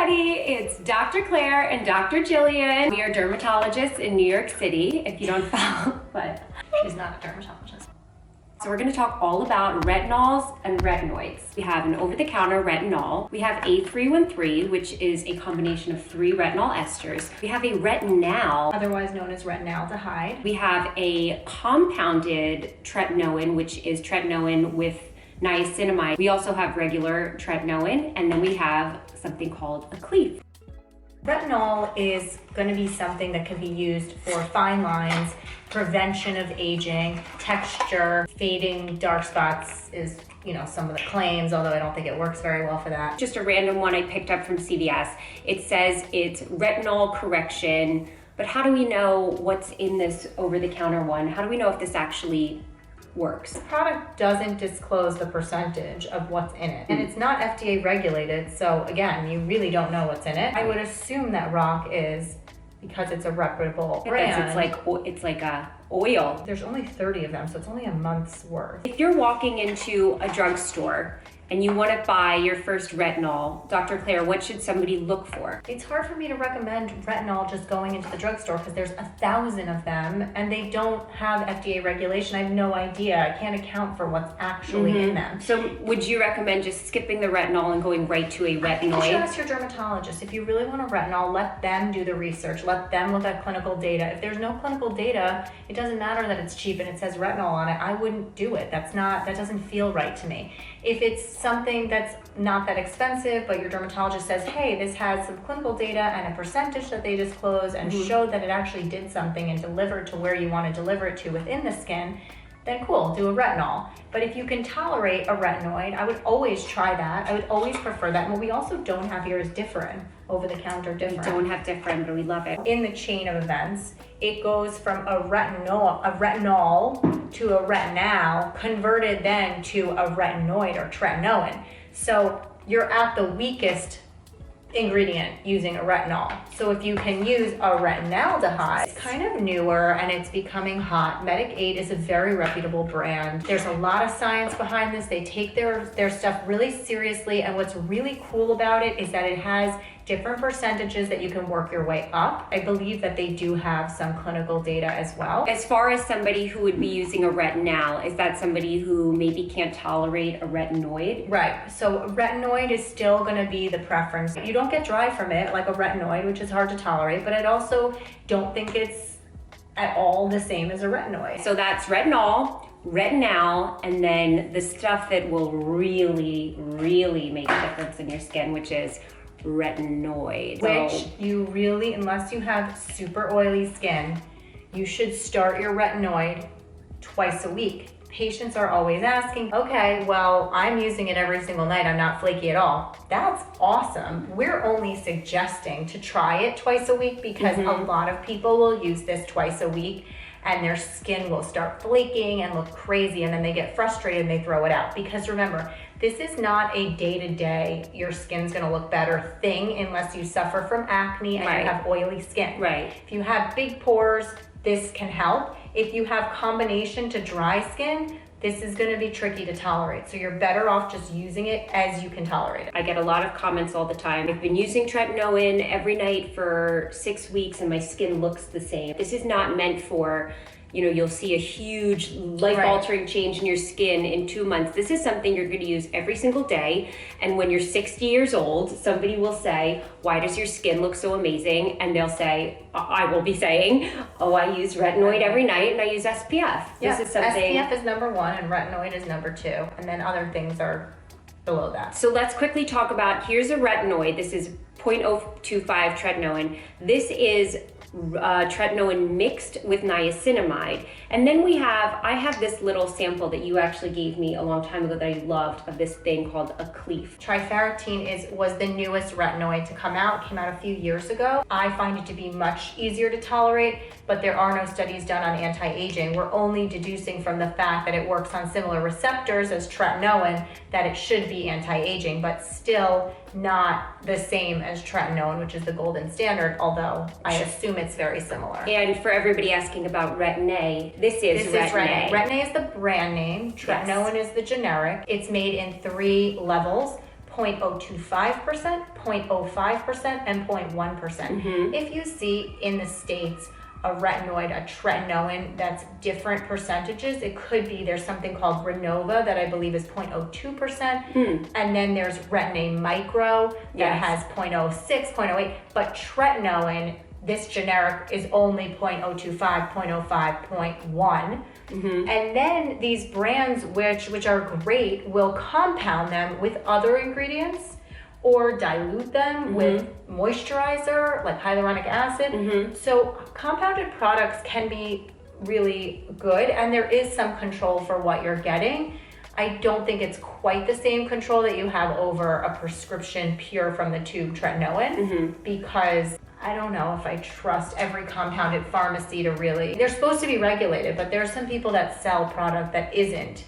everybody, it's Dr. Claire and Dr. Jillian. We are dermatologists in New York City, if you don't follow, but she's not a dermatologist. So we're going to talk all about retinols and retinoids. We have an over-the-counter retinol. We have A313, which is a combination of 3 retinol esters. We have a retinal, otherwise known as Retinaldehyde. We have a compounded tretinoin, which is tretinoin with niacinamide. We also have regular tretinoin, and then we have something called a cleave. Retinol is going to be something that can be used for fine lines, prevention of aging, texture, fading dark spots is, some of the claims, although I don't think it works very well for that. Just a random one I picked up from CVS. It says it's retinol correction, but how do we know what's in this over-the-counter one? How do we know if this actually works? The product doesn't disclose the percentage of what's in it, and it's not FDA regulated, so again, you really don't know what's in it. I would assume that ROC is, because it's a reputable brand. It's like a oil. There's only 30 of them, so it's only a month's worth. If you're walking into a drugstore and you want to buy your first retinol, Dr. Claire, what should somebody look for? It's hard for me to recommend retinol just going into the drugstore because there's 1,000 of them and they don't have FDA regulation. I have no idea. I can't account for what's actually in them. So would you recommend just skipping the retinol and going right to a retinoid? You should ask your dermatologist. If you really want a retinol, let them do the research. Let them look at clinical data. If there's no clinical data, it doesn't matter that it's cheap and it says retinol on it. I wouldn't do it. That doesn't feel right to me. If it's something that's not that expensive, but your dermatologist says, hey, this has some clinical data and a percentage that they disclose and showed that it actually did something and delivered to where you want to deliver it to within the skin, then cool, do a retinol. But if you can tolerate a retinoid, I would always try that. I would always prefer that. And what we also don't have here is Differin, over-the-counter Differin. We don't have Differin, but we love it. In the chain of events, it goes from a retinol to a retinal, converted then to a retinoid or tretinoin. So you're at the weakest ingredient using a retinol. So if you can use a retinaldehyde, it's kind of newer and it's becoming hot. Medic8 is a very reputable brand. There's a lot of science behind this. They take their stuff really seriously, and what's really cool about it is that it has different percentages that you can work your way up. I believe that they do have some clinical data as well. As far as somebody who would be using a retinal, is that somebody who maybe can't tolerate a retinoid? Right, so a retinoid is still gonna be the preference. You don't get dry from it like a retinoid, which is hard to tolerate, but I also don't think it's at all the same as a retinoid. So that's retinol, retinal, and then the stuff that will really, really make a difference in your skin, which is retinoid. Which you really, unless you have super oily skin, you should start your retinoid twice a week. Patients are always asking, okay, well, I'm using it every single night. I'm not flaky at all. That's awesome. We're only suggesting to try it twice a week because a lot of people will use this twice a week and their skin will start flaking and look crazy, and then they get frustrated and they throw it out. Because remember, this is not a day-to-day, your skin's gonna look better thing unless you suffer from acne and you have oily skin. Right. If you have big pores, this can help. If you have combination to dry skin, this is gonna be tricky to tolerate. So you're better off just using it as you can tolerate it. I get a lot of comments all the time. I've been using tretinoin every night for 6 weeks and my skin looks the same. This is not meant for, you'll see a huge life-altering change in your skin in 2 months. This is something you're gonna use every single day. And when you're 60 years old, somebody will say, why does your skin look so amazing? And they'll say, I will be saying, oh, I use retinoid every night and I use SPF. Yeah, This is something. SPF is number 1 and retinoid is number 2. And then other things are below that. So let's quickly talk about, here's a retinoid. This is 0.025 tretinoin. This is tretinoin mixed with niacinamide. And then I have this little sample that you actually gave me a long time ago that I loved, of this thing called a cleave. Trifarotene was the newest retinoid to come out. It came out a few years ago. I find it to be much easier to tolerate, but there are no studies done on anti-aging. We're only deducing from the fact that it works on similar receptors as tretinoin that it should be anti-aging, but still not the same as tretinoin, which is the golden standard, although I assume it's very similar. And for everybody asking about Retin-A, this is Retin-A. Retin-A is the brand name. Tretinoin is the generic. It's made in 3 levels. 0.025%, 0.05%, and 0.1%. If you see in the States a retinoid, a tretinoin that's different percentages, it could be there's something called Renova that I believe is 0.02%, and then there's Retin-A Micro that has 0.06, 0.08, but tretinoin, this generic, is only 0.025, 0.05, 0.1. And then these brands, which are great, will compound them with other ingredients or dilute them with moisturizer like hyaluronic acid. So compounded products can be really good, and there is some control for what you're getting. I don't think it's quite the same control that you have over a prescription pure from the tube tretinoin, because I don't know if I trust every compounded pharmacy to really, they're supposed to be regulated, but there's some people that sell product that isn't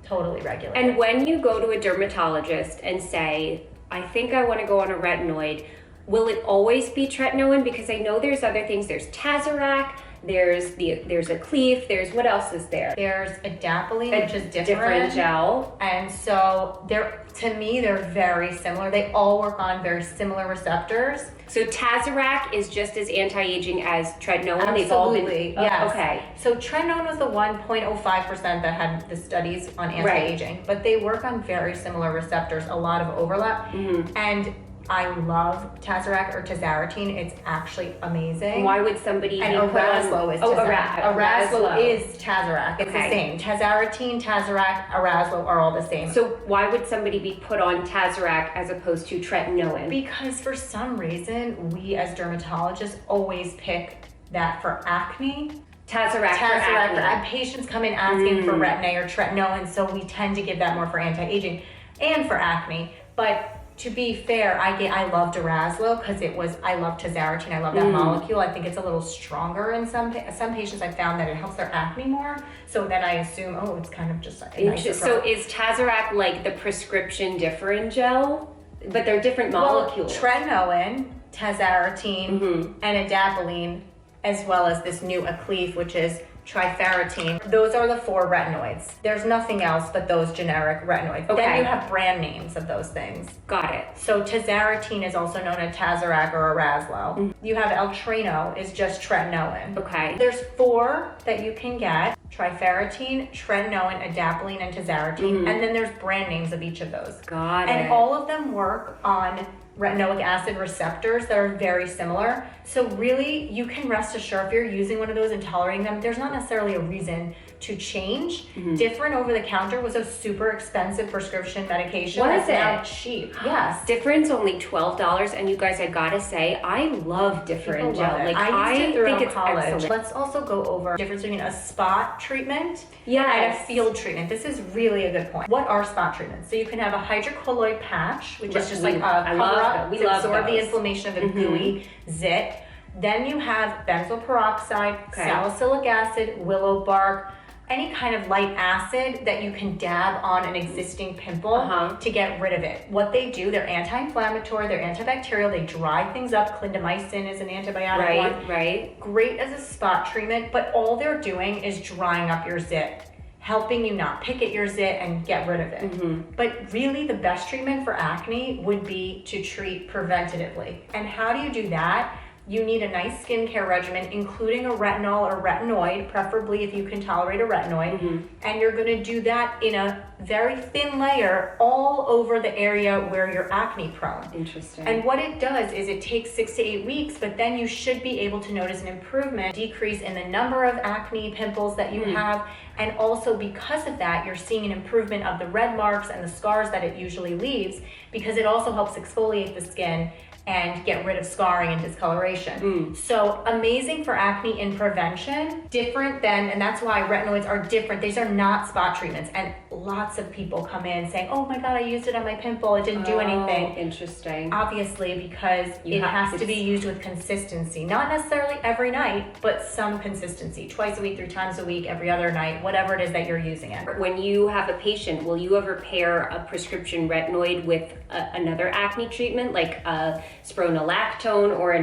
totally regulated. And when you go to a dermatologist and say, I think I want to go on a retinoid, will it always be tretinoin? Because I know there's other things. There's Tazorac, there's a Cleef, there's, what else is there? There's adapalene, which is different gel. And so to me, they're very similar. They all work on very similar receptors. So Tazorac is just as anti-aging as tretinoin? Absolutely, yes. Okay. So tretinoin was the 1.05% that had the studies on anti-aging, but they work on very similar receptors, a lot of overlap. And I love Tazorac or Tazaratine. It's actually amazing. Why would somebody And be put on... Araslo is Araslo is Tazorac. It's the same. Tazaratine, Tazorac, Araslo are all the same. So why would somebody be put on Tazorac as opposed to tretinoin? Because for some reason, we as dermatologists always pick that for acne. Tazorac for acne. Patients come in asking for Retin-A or tretinoin, so we tend to give that more for anti-aging and for acne. But to be fair, I loved Araslo because I love Tazaratine. I love that molecule. I think it's a little stronger in some patients. I found that it helps their acne more. So then I assume, it's kind of just a nicer So is Tazorac like the prescription different gel? But they're different molecules. Well, tretinoin, Tazaratine, and adapalene, as well as this new Acleef, which is triferritine. Those are the 4 retinoids. There's nothing else but those generic retinoids. Okay. Then you have brand names of those things. Got it. So Tazaratine is also known as Tazorac or Araslo. You have Eltreno is just tretinoin. Okay. There's 4 that you can get: triferritine, tretinoin, adapalene, and Tazaratine. And then there's brand names of each of those. Got it. And all of them work on retinoic acid receptors that are very similar. So really, you can rest assured if you're using one of those and tolerating them, there's not necessarily a reason to change. Different over the counter was a super expensive prescription medication. Was it? Now cheap. Yes. Different's only $12, and you guys, I gotta say, I love different gel. Like I used it think throughout it's college. excellent. Let's also go over the difference between a spot treatment and Yes. a field treatment. This is really a good point. What are spot treatments? So you can have a hydrocolloid patch, which is just like a cover-up to absorb the inflammation of the gooey zit. Then you have benzoyl peroxide, salicylic acid, willow bark, any kind of light acid that you can dab on an existing pimple to get rid of it. What they do, they're anti-inflammatory, they're antibacterial, they dry things up. Clindamycin is an antibiotic one. Right. Great as a spot treatment, but all they're doing is drying up your zit, helping you not pick at your zit and get rid of it. But really the best treatment for acne would be to treat preventatively. And how do you do that? You need a nice skincare regimen, including a retinol or retinoid, preferably if you can tolerate a retinoid. And you're gonna do that in a very thin layer all over the area where you're acne prone. Interesting. And what it does is it takes 6 to 8 weeks, but then you should be able to notice an improvement, decrease in the number of acne pimples that you have. And also because of that, you're seeing an improvement of the red marks and the scars that it usually leaves, because it also helps exfoliate the skin and get rid of scarring and discoloration. So amazing for acne in prevention, different than, and that's why retinoids are different. These are not spot treatments. And lots of people come in saying, oh my God, I used it on my pimple, it didn't do anything. Interesting. Obviously, because it has to be used with consistency. Not necessarily every night, but some consistency. Twice a week, 3 times a week, every other night, whatever it is that you're using it. When you have a patient, will you ever pair a prescription retinoid with another acne treatment, like a spironolactone or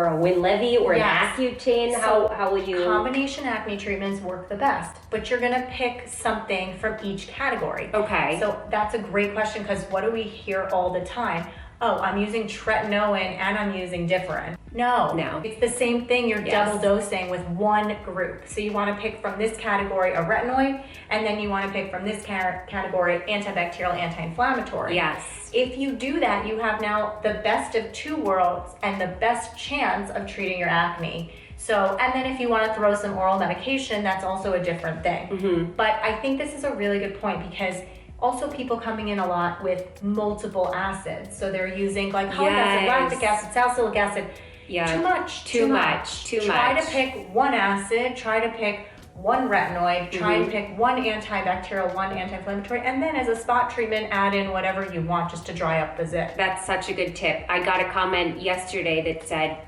a Winlevi or an Accutane? So how will you? Combination acne treatments work the best, but you're gonna pick something from each category. Okay. So that's a great question, because what do we hear all the time? Oh, I'm using tretinoin and I'm using different. No, it's the same thing. You're double dosing with one group. So you want to pick from this category a retinoid, and then you want to pick from this category antibacterial, anti-inflammatory. Yes. If you do that, you have now the best of two worlds and the best chance of treating your acne. So, and then if you want to throw some oral medication, that's also a different thing. But I think this is a really good point, because also people coming in a lot with multiple acids. So they're using glycolic acid, lactic acid, salicylic acid. Too much. Try to pick one acid, try to pick one retinoid, try and pick one antibacterial, one anti-inflammatory, and then as a spot treatment, add in whatever you want just to dry up the zit. That's such a good tip. I got a comment yesterday that said,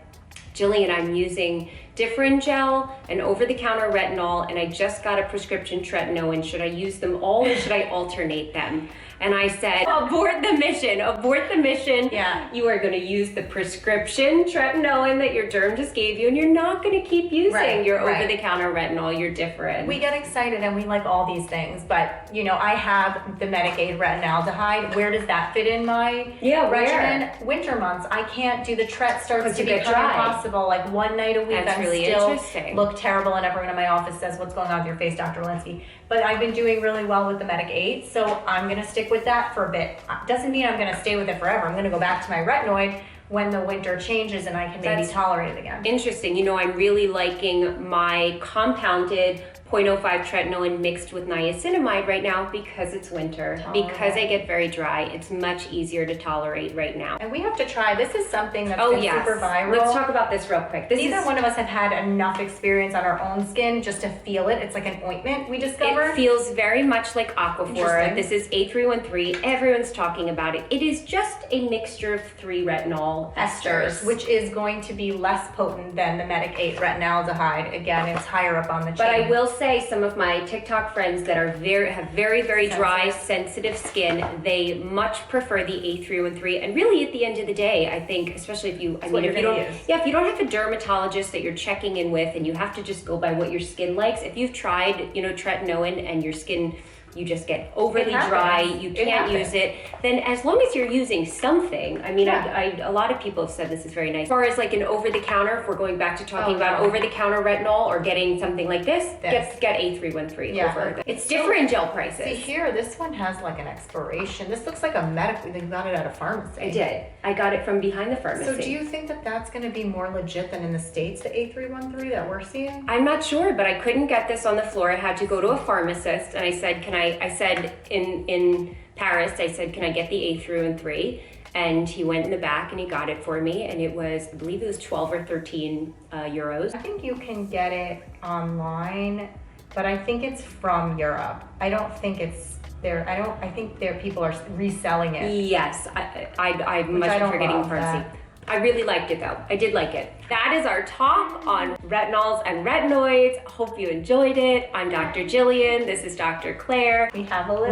Jillian, I'm using different gel and over-the-counter retinol, and I just got a prescription tretinoin. Should I use them all, or should I alternate them? And I said, abort the mission, abort the mission. Yeah. You are going to use the prescription tretinoin that your derm just gave you, and you're not going to keep using your over-the-counter retinol. You're different. We get excited and we like all these things, but you know, I have the Medicaid Retinaldehyde. Where does that fit in my regimen? Winter months, I can't do the Tret, starts to become impossible. Like one night a week, That's I'm really still interesting. Look terrible, and everyone in my office says, "What's going on with your face, Dr. Linsky?" But I've been doing really well with the Medicaid, so I'm gonna stick with that for a bit. Doesn't mean I'm gonna stay with it forever. I'm gonna go back to my retinoid when the winter changes and I can maybe tolerate it again. Interesting. You know, I'm really liking my compounded 0.05 tretinoin mixed with niacinamide right now because it's winter. Because I get very dry, it's much easier to tolerate right now. And we have to try, this is something that's been super viral. Let's talk about this real quick. Neither one of us have had enough experience on our own skin just to feel it. It's like an ointment we discovered. It feels very much like Aquaphor. This is A313. Everyone's talking about it. It is just a mixture of 3 retinol esters, which is going to be less potent than the Medicaid Retinaldehyde. Again, it's higher up on the chain. But I will say, some of my TikTok friends that are have very dry, sensitive skin, they much prefer the A313. And really, at the end of the day, I think, especially if you, if you don't have a dermatologist that you're checking in with, and you have to just go by what your skin likes. If you've tried, tretinoin, and your skin, you just get overly dry, you can't use it, then as long as you're using something, I mean, a lot of people have said this is very nice. As far as like an over-the-counter, if we're going back to talking about over-the-counter retinol or getting something like this, get A313 over. It's different gel prices. See here, this one has like an expiration. This looks like a medical, they got it at a pharmacy. I did. I got it from behind the pharmacy. So do you think that that's going to be more legit than in the States, the A313 that we're seeing? I'm not sure, but I couldn't get this on the floor. I had to go to a pharmacist, and I said, I said in Paris, I said, can I get the A313? And he went in the back and he got it for me, and it was, I believe it was 12 or 13 euros. I think you can get it online, but I think it's from Europe. I don't think it's there. I think there people are reselling it. Yes, I must be forgetting pharmacy. I really liked it though. I did like it. That is our talk on retinols and retinoids. Hope you enjoyed it. I'm Dr. Jillian. This is Dr. Claire. We have a little